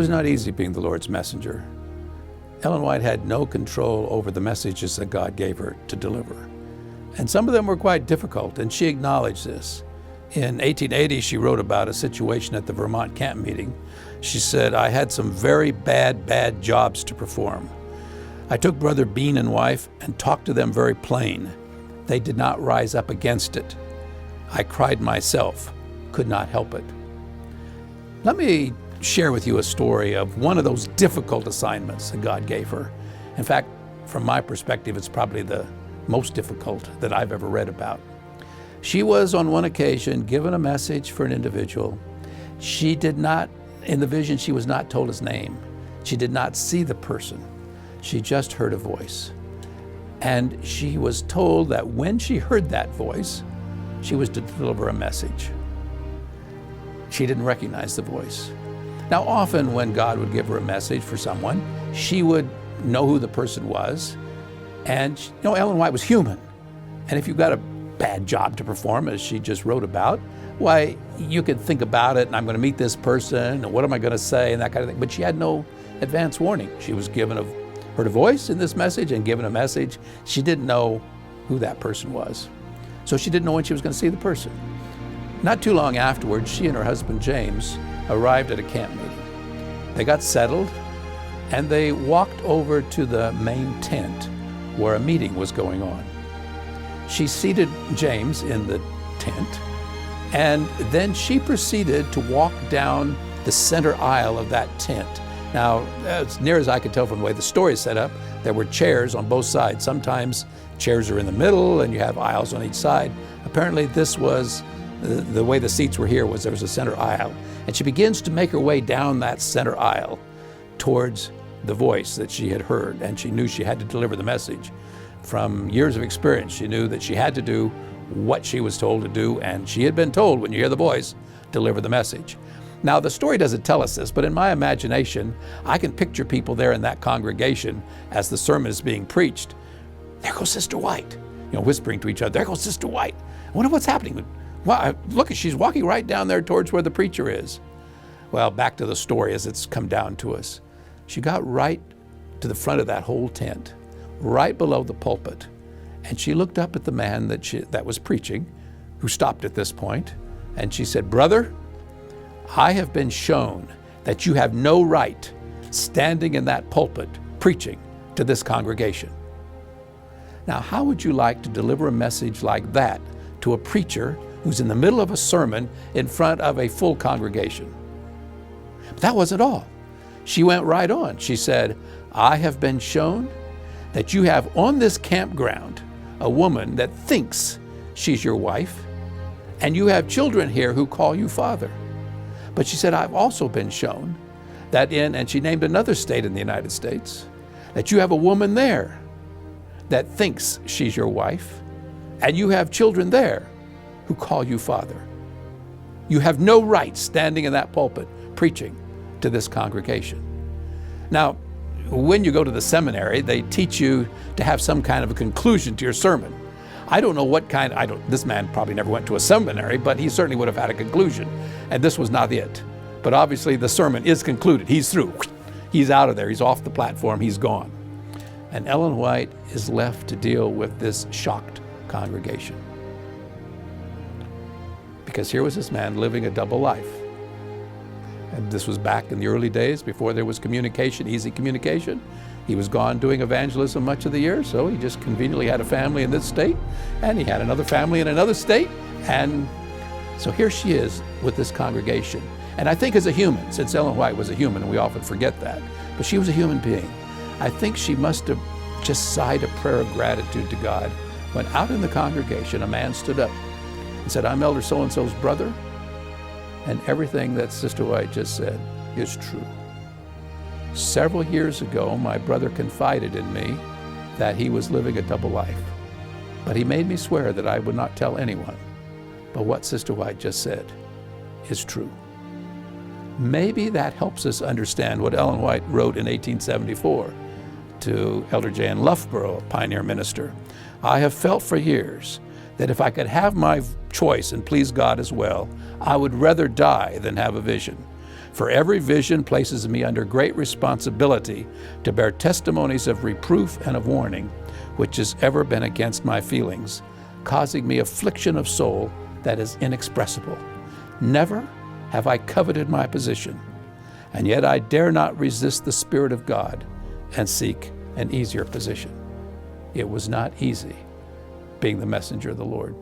was not easy being the Lord's messenger. Ellen White had no control over the messages that God gave her to deliver. And some of them were quite difficult, and she acknowledged this. In 1880, she wrote about a situation at the Vermont camp meeting. She said, "I had some very bad jobs to perform. I took Brother Bean and wife and talked to them very plain. They did not rise up against it. I cried myself, could not help it." Let me share with you a story of one of those difficult assignments that God gave her. In fact, from my perspective, it's probably the most difficult that I've ever read about. She was on one occasion given a message for an individual. She did not, in the vision, she was not told his name. She did not see the person. She just heard a voice. And she was told that when she heard that voice, she was to deliver a message. She didn't recognize the voice. Now, often when God would give her a message for someone, she would know who the person was. And Ellen White was human. And if you've got a bad job to perform, as she just wrote about, why, you could think about it, and I'm going to meet this person, and what am I going to say, and that kind of thing. But she had no advance warning. She was heard a voice in this message and given a message. She didn't know who that person was. So she didn't know when she was going to see the person. Not too long afterwards, she and her husband James arrived at a camp meeting. They got settled, and they walked over to the main tent where a meeting was going on. She seated James in the tent, and then she proceeded to walk down the center aisle of that tent. Now, as near as I could tell from the way the story is set up, there were chairs on both sides. Sometimes chairs are in the middle and you have aisles on each side. Apparently this was, the way the seats were here was there was a center aisle. And she begins to make her way down that center aisle towards the voice that she had heard, and she knew she had to deliver the message. From years of experience, she knew that she had to do what she was told to do, and she had been told, when you hear the voice, deliver the message. Now, the story doesn't tell us this, but in my imagination, I can picture people there in that congregation as the sermon is being preached. There goes Sister White, whispering to each other, there goes Sister White. I wonder what's happening. Wow, look, she's walking right down there towards where the preacher is. Well, back to the story as it's come down to us. She got right to the front of that whole tent, right below the pulpit, and she looked up at the man that was preaching, who stopped at this point, and she said, "Brother, I have been shown that you have no right standing in that pulpit preaching to this congregation." Now, how would you like to deliver a message like that to a preacher who's in the middle of a sermon in front of a full congregation? But that wasn't all. She went right on. She said, "I have been shown that you have on this campground a woman that thinks she's your wife, and you have children here who call you father." But she said, "I've also been shown that and she named another state in the United States, that you have a woman there that thinks she's your wife, and you have children there who call you father. You have no right standing in that pulpit preaching to this congregation." Now, when you go to the seminary, they teach you to have some kind of a conclusion to your sermon. I don't know what kind, this man probably never went to a seminary, but he certainly would have had a conclusion. And this was not it. But obviously the sermon is concluded. He's through. He's out of there. He's off the platform. He's gone. And Ellen White is left to deal with this shocked congregation. Because here was this man living a double life. And this was back in the early days before there was communication, easy communication. He was gone doing evangelism much of the year, so he just conveniently had a family in this state, and he had another family in another state. And so here she is with this congregation. And I think as a human, since Ellen White was a human, and we often forget that, but she was a human being, I think she must have just sighed a prayer of gratitude to God when out in the congregation a man stood up and said, "I'm Elder so-and-so's brother, and everything that Sister White just said is true. Several years ago, my brother confided in me that he was living a double life, but he made me swear that I would not tell anyone. But what Sister White just said is true." Maybe that helps us understand what Ellen White wrote in 1874 to Elder J.N. Loughborough, a pioneer minister. "I have felt for years that if I could have my choice and please God as well, I would rather die than have a vision. For every vision places me under great responsibility to bear testimonies of reproof and of warning, which has ever been against my feelings, causing me affliction of soul that is inexpressible. Never have I coveted my position, and yet I dare not resist the Spirit of God and seek an easier position. It was not easy being the messenger of the Lord.